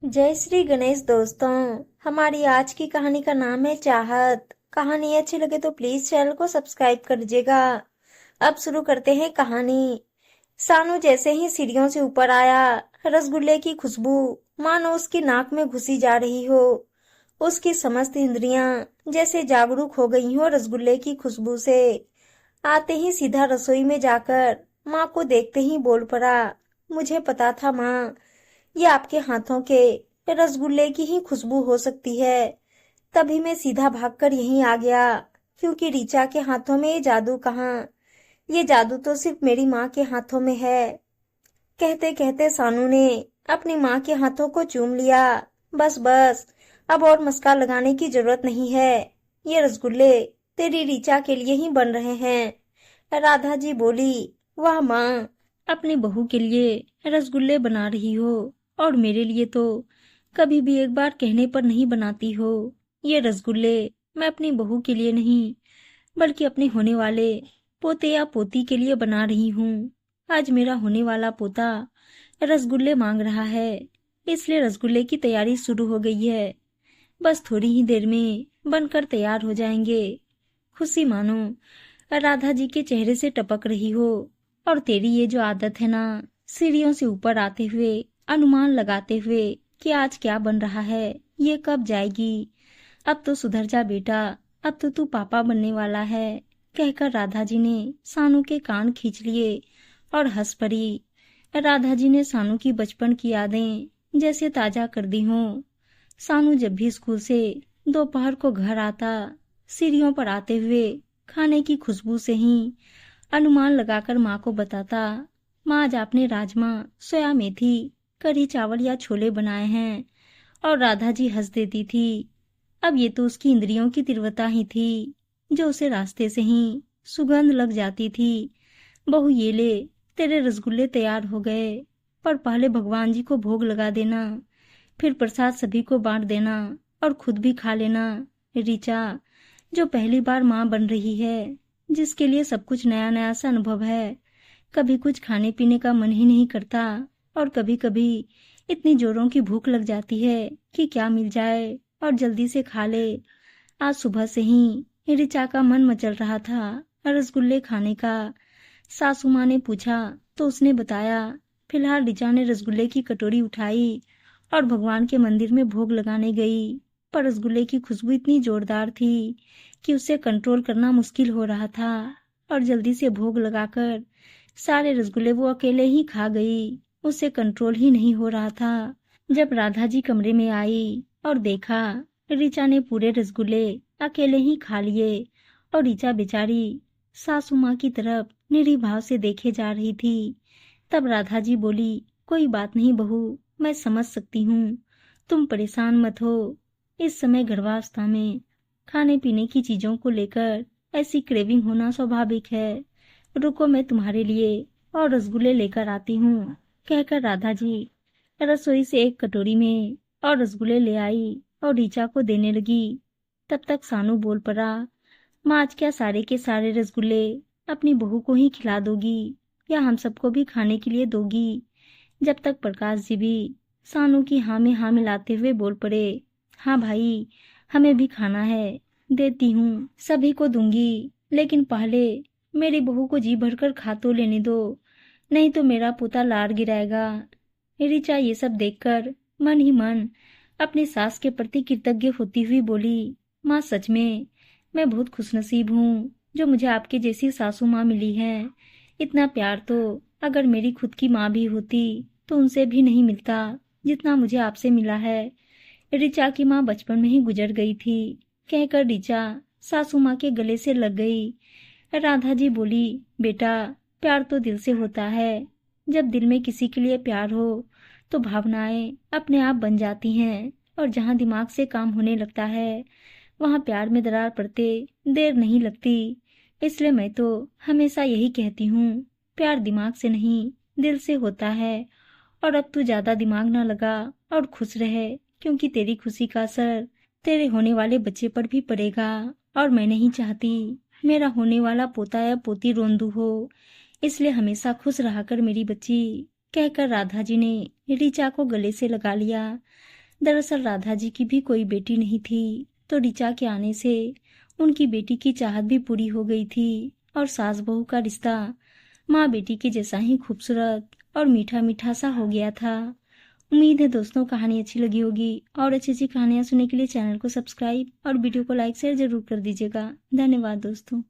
जय श्री गणेश दोस्तों। हमारी आज की कहानी का नाम है चाहत। कहानी अच्छी लगे तो प्लीज चैनल को सब्सक्राइब कर दीजिएगा। अब शुरू करते हैं कहानी। सानू जैसे ही सीढ़ियों से ऊपर आया, रसगुल्ले की खुशबू मानो उसकी नाक में घुसी जा रही हो। उसकी समस्त इंद्रियां जैसे जागरूक हो गई हो रसगुल्ले की खुशबू से। आते ही सीधा रसोई में जाकर माँ को देखते ही बोल पड़ा, मुझे पता था माँ, ये आपके हाथों के रसगुल्ले की ही खुशबू हो सकती है। तभी मैं सीधा भागकर यहीं आ गया, क्योंकि रीचा के हाथों में ये जादू कहाँ, ये जादू तो सिर्फ मेरी माँ के हाथों में है। कहते कहते सानू ने अपनी माँ के हाथों को चूम लिया। बस बस, अब और मस्का लगाने की जरूरत नहीं है। ये रसगुल्ले तेरी रीचा के लिए ही बन रहे हैं। राधा जी बोली, वाह माँ, अपनी बहू के लिए रसगुल्ले बना रही हो, और मेरे लिए तो कभी भी एक बार कहने पर नहीं बनाती हो। ये रसगुल्ले मैं अपनी बहू के लिए नहीं, बल्कि अपने होने वाले पोते या पोती के लिए बना रही हूँ। आज मेरा होने वाला पोता रसगुल्ले मांग रहा है, इसलिए रसगुल्ले की तैयारी शुरू हो गई है। बस थोड़ी ही देर में बनकर तैयार हो जाएंगे। खुशी मानो राधा जी के चेहरे से टपक रही हो। और तेरी ये जो आदत है ना, सीढ़ियों से ऊपर आते हुए अनुमान लगाते हुए कि आज क्या बन रहा है, ये कब जाएगी। अब तो सुधर जा बेटा, अब तो तू पापा बनने वाला है, कहकर राधा जी ने सानू के कान खींच लिए और हंस पड़ी। राधा जी ने सानू की बचपन की यादें जैसे ताजा कर दी हों। सानू जब भी स्कूल से दोपहर को घर आता, सीढ़ियों पर आते हुए खाने की खुशबू से ही अनुमान लगाकर माँ को बताता, माँ आज आपने राजमा, सोया मेथी, कढ़ी चावल या छोले बनाए हैं। और राधा जी हंस देती थी। अब ये तो उसकी इंद्रियों की तीव्रता ही थी, जो उसे रास्ते से ही सुगंध लग जाती थी। बहू ये ले, तेरे रसगुल्ले तैयार हो गए, पर पहले भगवान जी को भोग लगा देना, फिर प्रसाद सभी को बांट देना और खुद भी खा लेना। ऋचा, जो पहली बार माँ बन रही है, जिसके लिए सब कुछ नया नया सा अनुभव है, कभी कुछ खाने पीने का मन ही नहीं करता, और कभी कभी इतनी जोरों की भूख लग जाती है कि क्या मिल जाए और जल्दी से खा ले। आज सुबह से ही ऋचा का मन मचल रहा था रसगुल्ले खाने का। सासू माँ ने पूछा तो उसने बताया। फिलहाल ऋचा ने रसगुल्ले की कटोरी उठाई और भगवान के मंदिर में भोग लगाने गई। पर रसगुल्ले की खुशबू इतनी जोरदार थी कि उसे कंट्रोल करना मुश्किल हो रहा था, और जल्दी से भोग लगाकर सारे रसगुल्ले वो अकेले ही खा गई। उसे कंट्रोल ही नहीं हो रहा था। जब राधा जी कमरे में आई और देखा ऋचा ने पूरे रसगुल्ले अकेले ही खा लिए, और ऋचा बेचारी सासू माँ की तरफ निरीह भाव से देखे जा रही थी, तब राधा जी बोली, कोई बात नहीं बहू, मैं समझ सकती हूँ, तुम परेशान मत हो। इस समय गर्भावस्था में खाने पीने की चीजों को लेकर ऐसी क्रेविंग होना स्वाभाविक है। रुको, मैं तुम्हारे लिए और रसगुल्ले लेकर आती हूँ, कहकर राधा जी रसोई से एक कटोरी में और रसगुल्ले ले आई और ऋचा को देने लगी। तब तक सानू बोल पड़ा, माँ आज क्या सारे के सारे रसगुल्ले अपनी बहू को ही खिला दोगी, या हम सबको भी खाने के लिए दोगी। जब तक प्रकाश जी भी सानू की हाँ में हाँ मिलाते हुए बोल पड़े, हाँ भाई, हमें भी खाना है, देती हूँ, सभी को दूंगी, लेकिन पहले मेरी बहू को जी भरकर खा तो लेने दो, नहीं तो मेरा पोता लार गिराएगा। ऋचा ये सब देखकर मन ही मन अपनी सास के प्रति कृतज्ञ होती हुई बोली, माँ सच में मैं बहुत खुशनसीब हूँ जो मुझे आपके जैसी सासू माँ मिली है। इतना प्यार तो अगर मेरी खुद की माँ भी होती तो उनसे भी नहीं मिलता जितना मुझे आपसे मिला है। ऋचा की माँ बचपन में ही गुजर गई थी, कहकर ऋचा सासू माँ के गले से लग गई। राधा जी बोली, बेटा, प्यार तो दिल से होता है। जब दिल में किसी के लिए प्यार हो तो भावनाएं अपने आप बन जाती हैं, और जहाँ दिमाग से काम होने लगता है वहाँ प्यार में दरार पड़ते देर नहीं लगती। इसलिए मैं तो हमेशा यही कहती हूँ, प्यार दिमाग से नहीं दिल से होता है। और अब तू ज्यादा दिमाग ना लगा और खुश रहे, क्योंकि तेरी खुशी का असर तेरे होने वाले बच्चे पर भी पड़ेगा, और मैं नहीं चाहती मेरा होने वाला पोता या पोती रोंदू हो। इसलिए हमेशा खुश रहा कर मेरी बच्ची, कहकर राधा जी ने ऋचा को गले से लगा लिया। दरअसल राधा जी की भी कोई बेटी नहीं थी, तो ऋचा के आने से उनकी बेटी की चाहत भी पूरी हो गई थी और सास बहू का रिश्ता माँ बेटी के जैसा ही खूबसूरत और मीठा मीठा सा हो गया था। उम्मीद है दोस्तों कहानी अच्छी लगी होगी, और अच्छी अच्छी कहानियां सुनने के लिए चैनल को सब्सक्राइब और वीडियो को लाइक शेयर जरूर कर दीजिएगा। धन्यवाद दोस्तों।